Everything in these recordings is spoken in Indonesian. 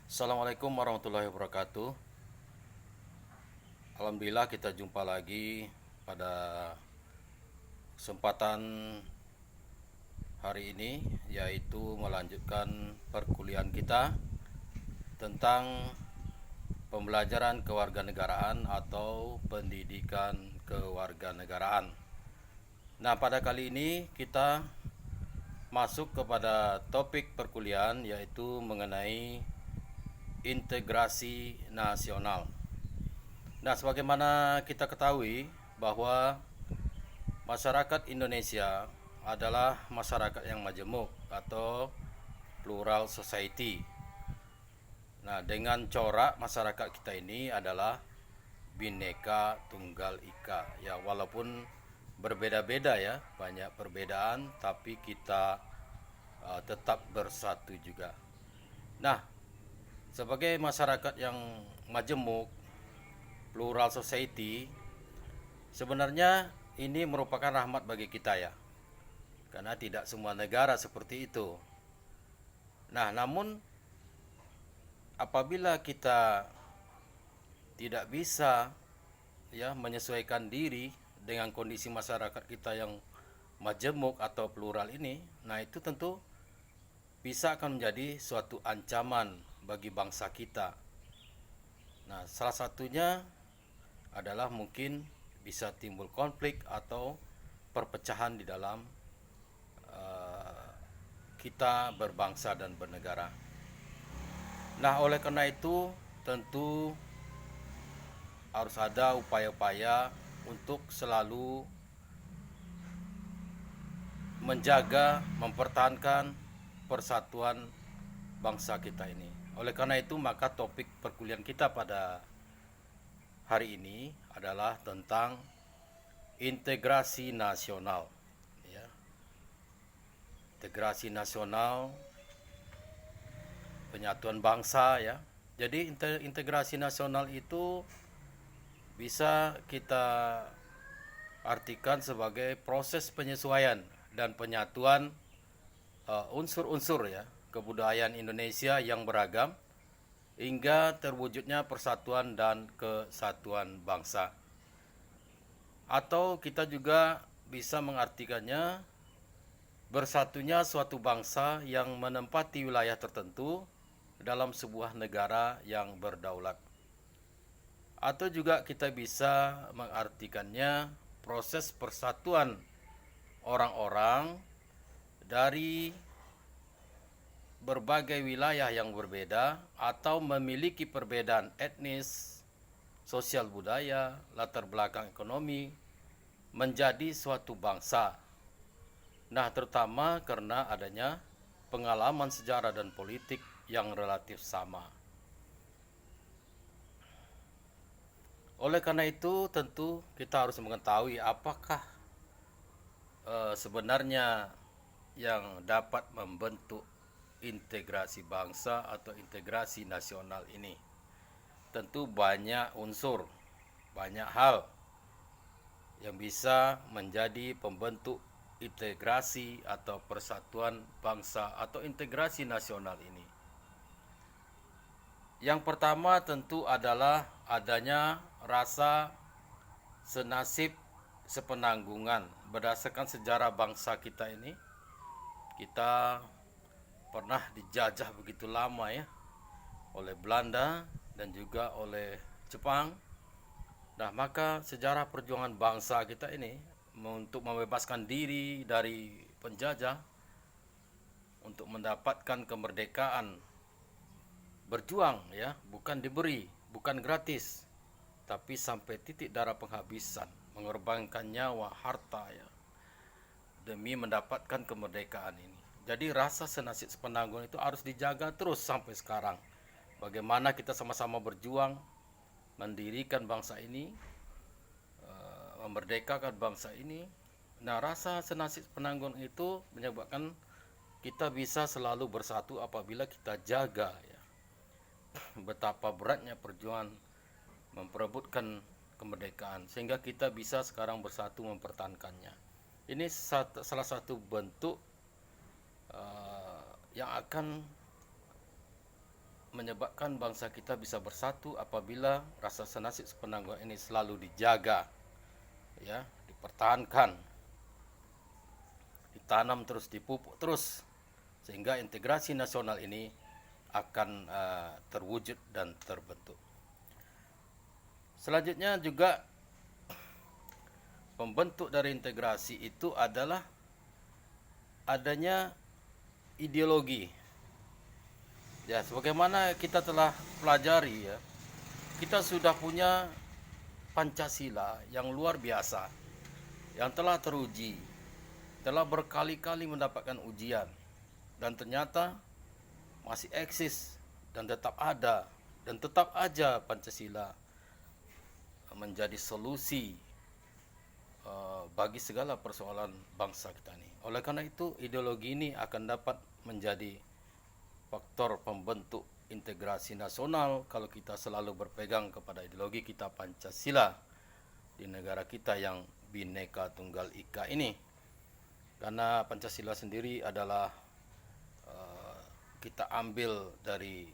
Assalamualaikum warahmatullahi wabarakatuh. Alhamdulillah kita jumpa lagi pada kesempatan hari ini, yaitu melanjutkan perkuliahan kita tentang pembelajaran kewarganegaraan atau pendidikan kewarganegaraan. Nah, pada kali ini kita masuk kepada topik perkuliahan, yaitu mengenai integrasi nasional. Nah, sebagaimana kita ketahui bahwa masyarakat Indonesia adalah masyarakat yang majemuk atau plural society. Nah, dengan corak masyarakat kita ini adalah Bhinneka Tunggal Ika. Ya, walaupun berbeda-beda ya, banyak perbedaan, tapi kita tetap bersatu juga. Nah, sebagai masyarakat yang majemuk, plural society, sebenarnya ini merupakan rahmat bagi kita ya, karena tidak semua negara seperti itu. Nah, namun apabila kita tidak bisa ya menyesuaikan diri dengan kondisi masyarakat kita yang majemuk atau plural ini, nah itu tentu bisa akan menjadi suatu ancaman bagi bangsa kita. Nah, salah satunya adalah mungkin bisa timbul konflik atau perpecahan di dalam kita berbangsa dan bernegara. Nah, oleh karena itu tentu harus ada upaya-upaya untuk selalu menjaga, mempertahankan persatuan bangsa kita ini. Oleh karena itu, maka topik perkuliahan kita pada hari ini adalah tentang integrasi nasional. Ya. Integrasi nasional, penyatuan bangsa ya. Jadi integrasi nasional itu bisa kita artikan sebagai proses penyesuaian dan penyatuan unsur-unsur ya kebudayaan Indonesia yang beragam hingga terwujudnya persatuan dan kesatuan bangsa. Atau kita juga bisa mengartikannya bersatunya suatu bangsa yang menempati wilayah tertentu dalam sebuah negara yang berdaulat. Atau juga kita bisa mengartikannya proses persatuan orang-orang dari berbagai wilayah yang berbeda atau memiliki perbedaan etnis, sosial budaya, latar belakang ekonomi menjadi suatu bangsa. Nah, terutama karena adanya pengalaman sejarah dan politik yang relatif sama. Oleh karena itu, tentu kita harus mengetahui apakah sebenarnya yang dapat membentuk integrasi bangsa atau integrasi nasional ini. Tentu banyak unsur, banyak hal yang bisa menjadi pembentuk integrasi atau persatuan bangsa atau integrasi nasional ini. Yang pertama tentu adalah adanya rasa senasib sepenanggungan. Berdasarkan sejarah bangsa kita ini, kita pernah dijajah begitu lama ya oleh Belanda dan juga oleh Jepang. Nah, maka sejarah perjuangan bangsa kita ini untuk membebaskan diri dari penjajah, untuk mendapatkan kemerdekaan, berjuang ya, bukan diberi, bukan gratis, tapi sampai titik darah penghabisan, mengorbankan nyawa, harta ya, demi mendapatkan kemerdekaan ini. Jadi rasa senasib sepenanggung itu harus dijaga terus sampai sekarang. Bagaimana kita sama-sama berjuang mendirikan bangsa ini, memerdekakan bangsa ini. Nah, rasa senasib penanggung itu menyebabkan kita bisa selalu bersatu apabila kita jaga ya. Betapa beratnya perjuangan memperebutkan kemerdekaan sehingga kita bisa sekarang bersatu mempertahankannya. Ini salah satu bentuk yang akan menyebabkan bangsa kita bisa bersatu apabila rasa senasib sepenanggungan ini selalu dijaga, ya, dipertahankan, ditanam terus, dipupuk terus, sehingga integrasi nasional ini akan terwujud dan terbentuk. Selanjutnya juga pembentuk dari integrasi itu adalah adanya ideologi. Ya, sebagaimana kita telah pelajari, ya, kita sudah punya Pancasila yang luar biasa, yang telah teruji, telah berkali-kali mendapatkan ujian, dan ternyata masih eksis dan tetap ada, dan tetap aja Pancasila menjadi solusi bagi segala persoalan bangsa kita ini. Oleh karena itu, ideologi ini akan dapat menjadi faktor pembentuk integrasi nasional kalau kita selalu berpegang kepada ideologi kita Pancasila di negara kita yang Bhinneka Tunggal Ika ini. Karena Pancasila sendiri adalah kita ambil dari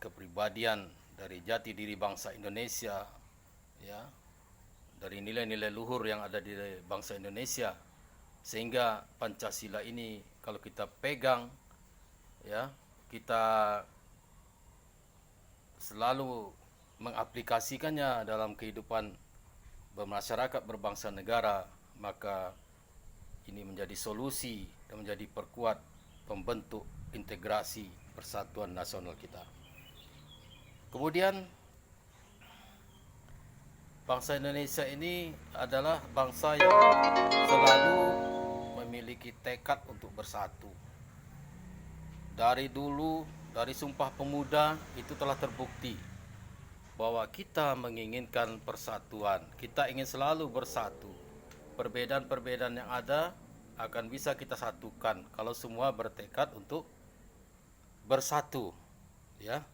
kepribadian, dari jati diri bangsa Indonesia, ya, dari nilai-nilai luhur yang ada di bangsa Indonesia, sehingga Pancasila ini kalau kita pegang, ya, kita selalu mengaplikasikannya dalam kehidupan bermasyarakat, berbangsa negara, maka ini menjadi solusi dan menjadi perkuat pembentuk integrasi persatuan nasional kita. Kemudian bangsa Indonesia ini adalah bangsa yang selalu memiliki tekad untuk bersatu. Dari dulu, dari Sumpah Pemuda itu telah terbukti bahwa kita menginginkan persatuan. Kita ingin selalu bersatu. Perbedaan-perbedaan yang ada akan bisa kita satukan kalau semua bertekad untuk bersatu, ya.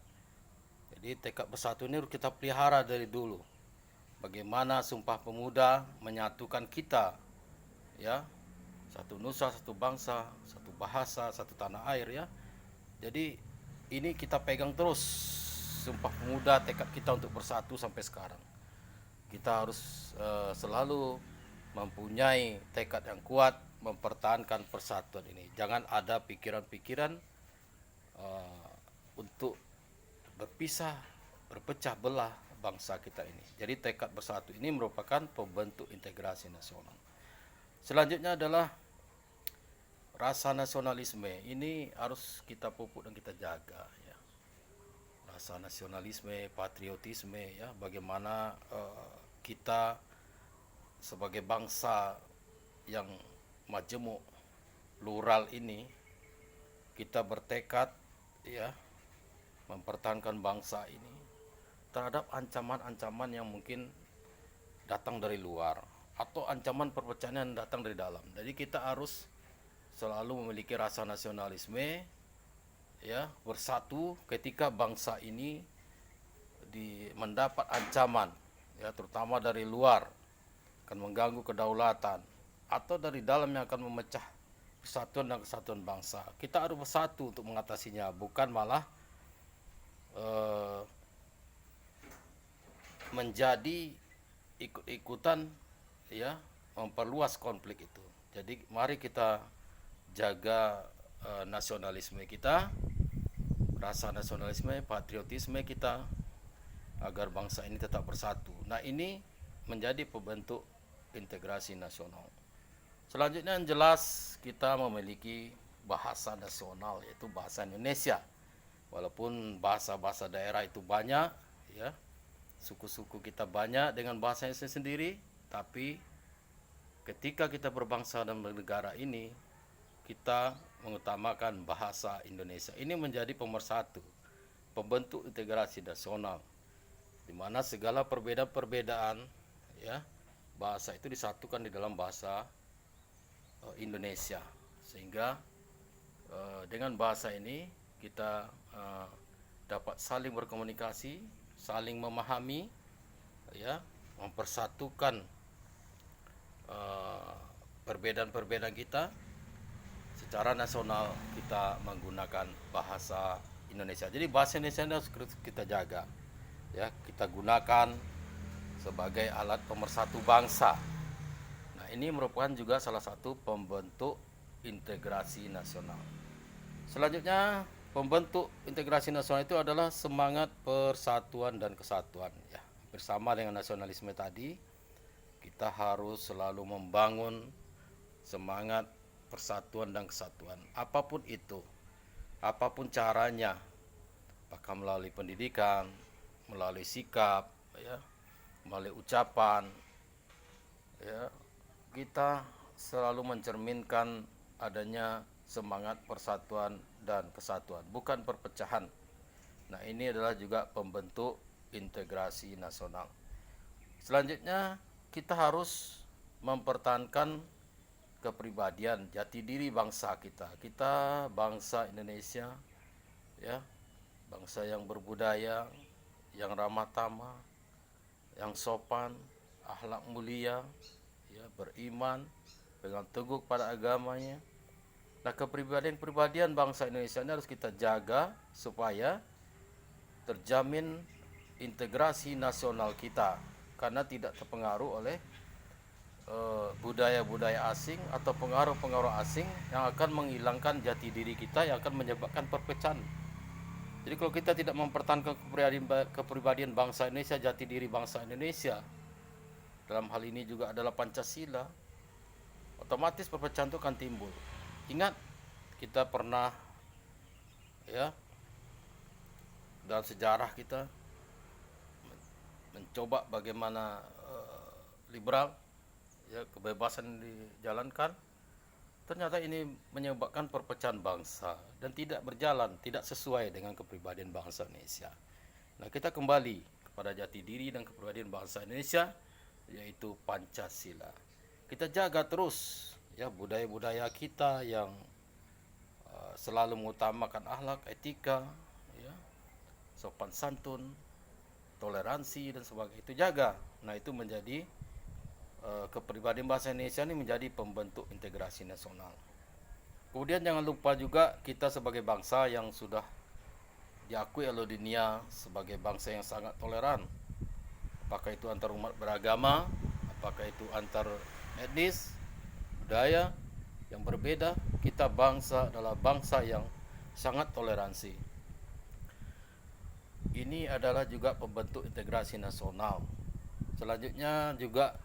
Jadi tekad bersatu ini harus kita pelihara dari dulu. Bagaimana Sumpah Pemuda menyatukan kita, ya, satu nusa, satu bangsa, satu bahasa, satu tanah air, ya. Jadi ini kita pegang terus, Sumpah Pemuda, tekad kita untuk bersatu sampai sekarang. Kita harus selalu mempunyai tekad yang kuat mempertahankan persatuan ini. Jangan ada pikiran-pikiran untuk berpisah, berpecah belah bangsa kita ini. Jadi tekad bersatu ini merupakan pembentuk integrasi nasional. Selanjutnya adalah rasa nasionalisme. Ini harus kita pupuk dan kita jaga, ya. Rasa nasionalisme, patriotisme, ya, bagaimana kita sebagai bangsa yang majemuk, plural ini, kita bertekad, ya, mempertahankan bangsa ini terhadap ancaman-ancaman yang mungkin datang dari luar atau ancaman perpecahan yang datang dari dalam. Jadi kita harus selalu memiliki rasa nasionalisme, ya, bersatu ketika bangsa ini mendapat ancaman, ya, terutama dari luar akan mengganggu kedaulatan atau dari dalam yang akan memecah persatuan dan kesatuan bangsa. Kita harus bersatu untuk mengatasinya, bukan malah menjadi ikut-ikutan, ya, memperluas konflik itu. Jadi mari kita jaga nasionalisme kita, rasa nasionalisme, patriotisme kita, agar bangsa ini tetap bersatu. Nah, ini menjadi pembentuk integrasi nasional. Selanjutnya yang jelas kita memiliki bahasa nasional, yaitu bahasa Indonesia. Walaupun bahasa-bahasa daerah itu banyak, ya, suku-suku kita banyak dengan bahasanya sendiri, tapi ketika kita berbangsa dan bernegara ini, kita mengutamakan bahasa Indonesia. Ini menjadi pemersatu, pembentuk integrasi nasional, di mana segala perbedaan-perbedaan, ya, bahasa itu disatukan di dalam bahasa Indonesia, sehingga dengan bahasa ini kita dapat saling berkomunikasi, saling memahami, ya, mempersatukan perbedaan-perbedaan kita secara nasional. Kita menggunakan bahasa Indonesia. Jadi bahasa Indonesia ini harus kita jaga, ya, kita gunakan sebagai alat pemersatu bangsa. Nah, ini merupakan juga salah satu pembentuk integrasi nasional. Selanjutnya, pembentuk integrasi nasional itu adalah semangat persatuan dan kesatuan, ya. Bersama dengan nasionalisme tadi, kita harus selalu membangun semangat persatuan dan kesatuan. Apapun itu, apapun caranya, apakah melalui pendidikan, melalui sikap, ya, melalui ucapan, ya, kita selalu mencerminkan adanya semangat persatuan dan kesatuan, bukan perpecahan. Nah, ini adalah juga pembentuk integrasi nasional. Selanjutnya, kita harus mempertahankan kepribadian, jati diri bangsa kita. Kita bangsa Indonesia, ya, bangsa yang berbudaya, yang ramah tamah, yang sopan, akhlak mulia, ya, beriman, pegang teguh pada agamanya. Nah, kepribadian bangsa Indonesia ini harus kita jaga supaya terjamin integrasi nasional kita, karena tidak terpengaruh oleh budaya-budaya asing atau pengaruh-pengaruh asing yang akan menghilangkan jati diri kita, yang akan menyebabkan perpecahan. Jadi kalau kita tidak mempertahankan kepribadian bangsa Indonesia, jati diri bangsa Indonesia, dalam hal ini juga adalah Pancasila, otomatis perpecahan itu akan timbul. Ingat, kita pernah, ya, dalam sejarah kita mencoba bagaimana liberal, ya, kebebasan dijalankan, ternyata ini menyebabkan perpecahan bangsa dan tidak berjalan, tidak sesuai dengan kepribadian bangsa Indonesia. Nah, kita kembali kepada jati diri dan kepribadian bangsa Indonesia, yaitu Pancasila. Kita jaga terus, ya, budaya-budaya kita yang selalu mengutamakan akhlak, etika, ya, sopan santun, toleransi dan sebagainya, itu jaga. Nah, itu menjadi kepribadian bangsa Indonesia ini menjadi pembentuk integrasi nasional. Kemudian jangan lupa juga kita sebagai bangsa yang sudah diakui oleh dunia sebagai bangsa yang sangat toleran. Apakah itu antar umat beragama, apakah itu antar etnis, budaya yang berbeda, kita bangsa adalah bangsa yang sangat toleransi. Ini adalah juga pembentuk integrasi nasional. Selanjutnya juga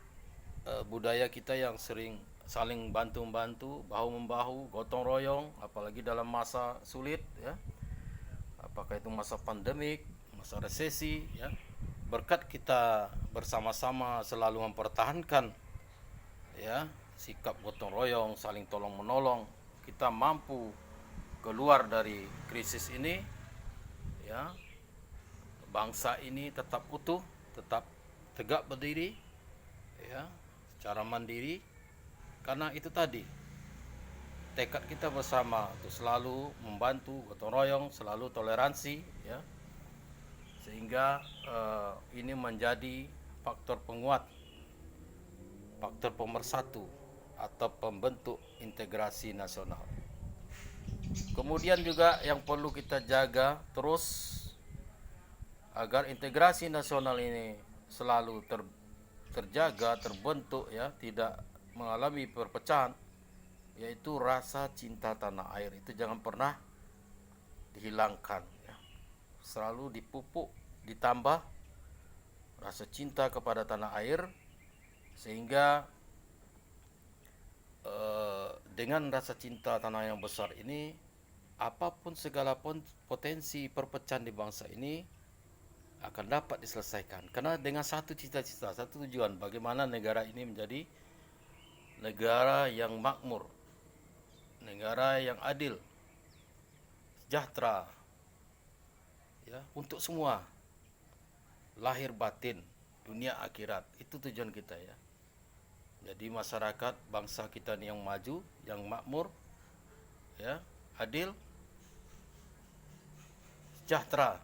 budaya kita yang sering saling bantu-bantu, bahu-membahu, gotong royong, apalagi dalam masa sulit, ya. Apakah itu masa pandemik, masa resesi, ya. Berkat kita bersama-sama selalu mempertahankan, ya, sikap gotong royong, saling tolong menolong, kita mampu keluar dari krisis ini, ya. Bangsa ini tetap utuh, tetap tegak berdiri, ya, secara mandiri, karena itu tadi tekad kita bersama untuk selalu membantu, gotong royong, selalu toleransi, ya, sehingga ini menjadi faktor penguat, faktor pemersatu atau pembentuk integrasi nasional. Kemudian juga yang perlu kita jaga terus agar integrasi nasional ini selalu terjaga, terbentuk, ya, tidak mengalami perpecahan, yaitu rasa cinta tanah air. Itu jangan pernah dihilangkan, ya. Selalu dipupuk, ditambah rasa cinta kepada tanah air, sehingga dengan rasa cinta tanah air yang besar ini, apapun segala potensi perpecahan di bangsa ini akan dapat diselesaikan, karena dengan satu cita-cita, satu tujuan, bagaimana negara ini menjadi negara yang makmur, negara yang adil, sejahtera, ya, untuk semua, lahir batin, dunia akhirat. Itu tujuan kita, ya. Jadi masyarakat bangsa kita ini yang maju, yang makmur, ya, adil, sejahtera,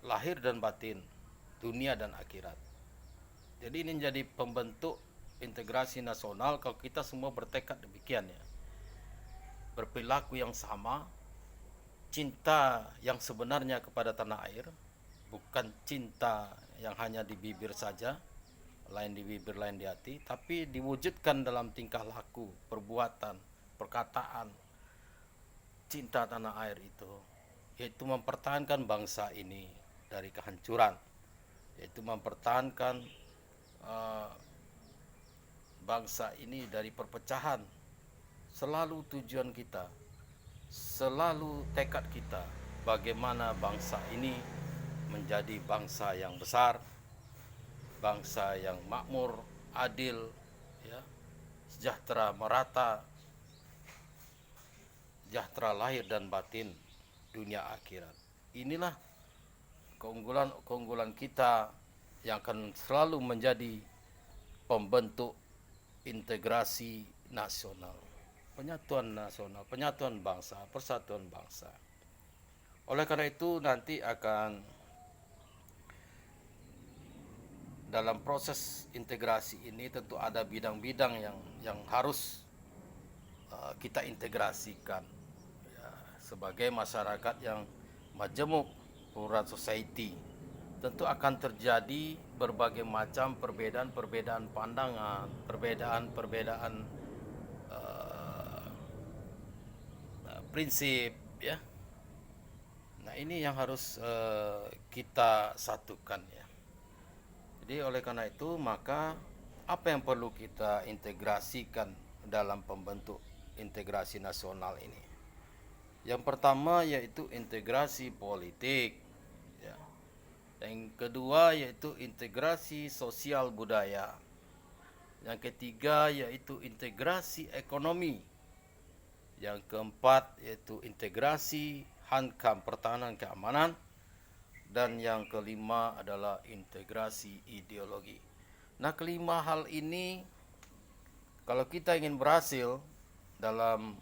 lahir dan batin, dunia dan akhirat. Jadi ini menjadi pembentuk integrasi nasional kalau kita semua bertekad demikian, ya. Berperilaku yang sama, cinta yang sebenarnya kepada tanah air, bukan cinta yang hanya di bibir saja, lain di bibir lain di hati, tapi diwujudkan dalam tingkah laku, perbuatan, perkataan. Cinta tanah air itu yaitu mempertahankan bangsa ini dari kehancuran, yaitu mempertahankan uh, bangsa ini dari perpecahan. Selalu tujuan kita, selalu tekad kita, bagaimana bangsa ini menjadi bangsa yang besar, bangsa yang makmur, adil, ya, sejahtera merata, sejahtera lahir dan batin, dunia akhirat. Inilah keunggulan kita yang akan selalu menjadi pembentuk integrasi nasional, penyatuan nasional, penyatuan bangsa, persatuan bangsa. Oleh karena itu nanti akan dalam proses integrasi ini tentu ada bidang-bidang yang harus kita integrasikan, ya, sebagai masyarakat yang majemuk, plural society. Tentu akan terjadi berbagai macam perbedaan pandangan, perbedaan prinsip, ya. Nah, ini yang harus kita satukan, ya. Jadi oleh karena itu maka apa yang perlu kita integrasikan dalam pembentuk integrasi nasional ini? Yang pertama yaitu integrasi politik, ya. Yang kedua yaitu integrasi sosial budaya. Yang ketiga yaitu integrasi ekonomi. Yang keempat yaitu integrasi hankam, pertahanan keamanan. Dan yang kelima adalah integrasi ideologi. Nah, kelima hal ini kalau kita ingin berhasil dalam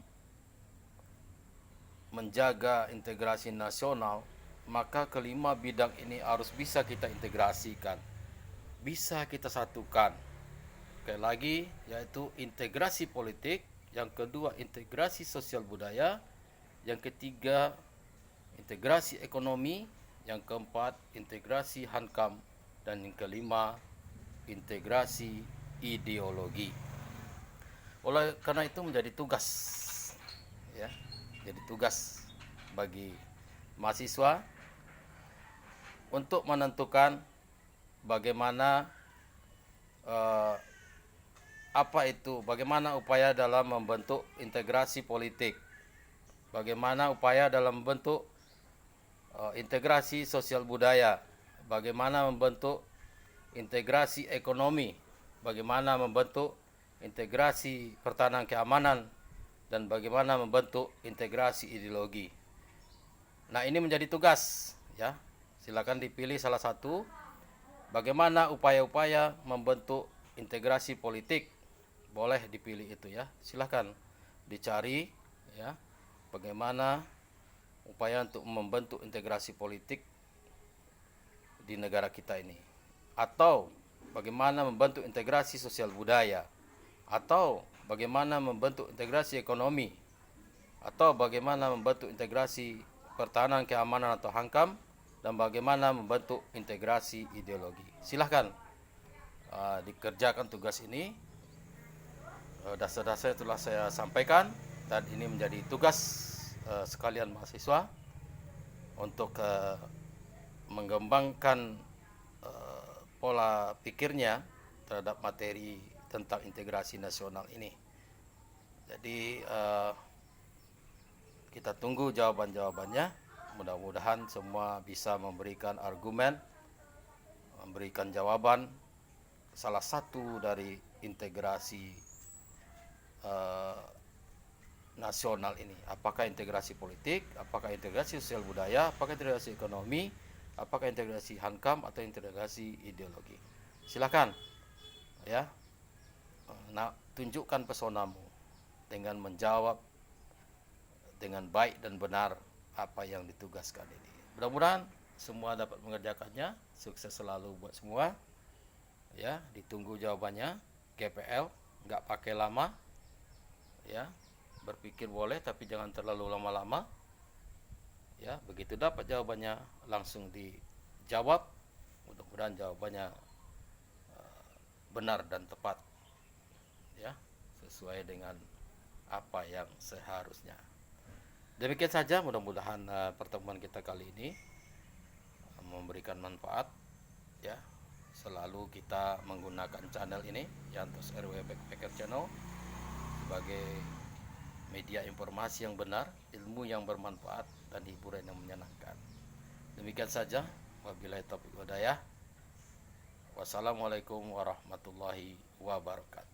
menjaga integrasi nasional, maka kelima bidang ini harus bisa kita integrasikan, bisa kita satukan. Sekali lagi, yaitu integrasi politik, yang kedua integrasi sosial budaya, yang ketiga integrasi ekonomi, yang keempat integrasi hankam, dan yang kelima integrasi ideologi. Oleh karena itu menjadi tugas, ya, jadi tugas bagi mahasiswa untuk menentukan bagaimana bagaimana upaya dalam membentuk integrasi politik, bagaimana upaya dalam membentuk integrasi sosial budaya, bagaimana membentuk integrasi ekonomi, bagaimana membentuk integrasi pertahanan keamanan, dan bagaimana membentuk integrasi ideologi. Nah, ini menjadi tugas, ya. Silakan dipilih salah satu. Bagaimana upaya-upaya membentuk integrasi politik, boleh dipilih itu, ya. Silakan dicari, ya, bagaimana upaya untuk membentuk integrasi politik di negara kita ini, atau bagaimana membentuk integrasi sosial budaya, atau bagaimana membentuk integrasi ekonomi, atau bagaimana membentuk integrasi pertahanan keamanan atau hankam, dan bagaimana membentuk integrasi ideologi. Silahkan dikerjakan tugas ini. Dasar-dasar telah saya sampaikan, dan ini menjadi tugas sekalian mahasiswa untuk mengembangkan pola pikirnya terhadap materi tentang integrasi nasional ini. Jadi kita tunggu jawaban-jawabannya. Mudah-mudahan semua bisa memberikan argumen, memberikan jawaban salah satu dari integrasi nasional ini. Apakah integrasi politik, apakah integrasi sosial budaya, apakah integrasi ekonomi, apakah integrasi hankam atau integrasi ideologi. Silakan, ya. Nah, tunjukkan pesonamu dengan menjawab dengan baik dan benar apa yang ditugaskan ini. Mudah-mudahan semua dapat mengerjakannya. Sukses selalu buat semua. Ya, ditunggu jawabannya. GPL, nggak pakai lama. Ya, berpikir boleh tapi jangan terlalu lama-lama. Ya, begitu dapat jawabannya langsung dijawab. Mudah-mudahan jawabannya benar dan tepat, ya, sesuai dengan apa yang seharusnya. Demikian saja, mudah-mudahan pertemuan kita kali ini memberikan manfaat, ya. Selalu kita menggunakan channel ini, Yantos RW Backpacker Channel, sebagai media informasi yang benar, ilmu yang bermanfaat, dan hiburan yang menyenangkan. Demikian saja, wabillahi taufiq wal hidayah. Wassalamualaikum warahmatullahi wabarakatuh.